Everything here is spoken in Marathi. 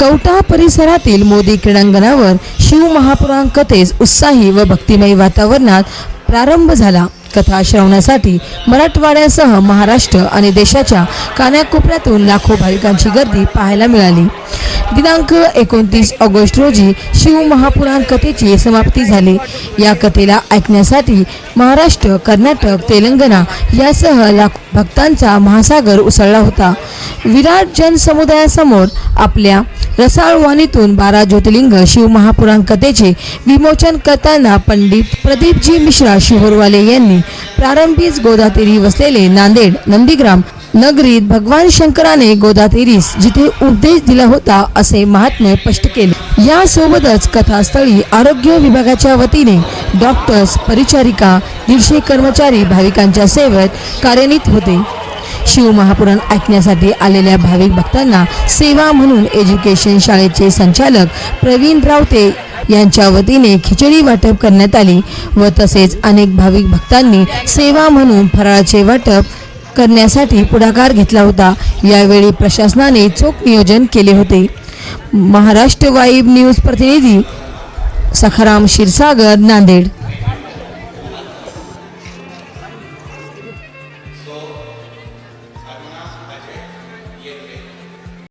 कवठा परिसरातील मोदी क्रीडांगणावर शिव महापुराण कथेस उत्साही व भक्तिमय वातावरणात प्रारंभ झाला। कथा श्रवणासाठी मराठवाड्यासह महाराष्ट्र आणि देशाच्या कानाकोपऱ्यातून लाखो भाविकांची गर्दी पाहायला मिळाली। दिनांक 29 ऑगस्ट रोजी शिव महापुराण कथेची समाप्ती झाली। या कथेला ऐकण्यासाठी महाराष्ट्र, कर्नाटक, तेलंगणा यासह लाखो भक्तांचा महासागर उसळला होता। विराट जनसमुदायासमोर आपल्या रसाळ वाणीतून 12 ज्योतिर्लिंग शिव महापुराण कथेचे विमोचन करताना पंडित प्रदीपजी मिश्रा शिहोरवाले यांनी प्रारंभीच गोदातीरी वसलेले नांदेड नंदीग्राम नगरीत भगवान शंकराने गोदातीरीस जिथे उपदेश दिला होता असे महात्म्य स्पष्ट केले। यासोबतच कथास्थळी आरोग्य विभागाच्या वतीने डॉक्टर्स, परिचारिका, 150 कर्मचारी भाविकांच्या सेवेत कार्यान्वित होते। शिव महापुराण ऐकण्यासाठी आलेल्या भाविक भक्तांना सेवा म्हणून एज्युकेशन शाळेचे संचालक प्रवीण रावते यांच्या वतीने खिचडी वाटप करण्यात आली व तसेच अनेक भाविक भक्तांनी सेवा म्हणून फराळाचे वाटप करण्यासाठी पुढाकार घेतला होता। यावेळी प्रशासनाने चोख नियोजन केले होते। महाराष्ट्र वाईब न्यूज प्रतिनिधी सखाराम क्षीरसागर, नांदेड।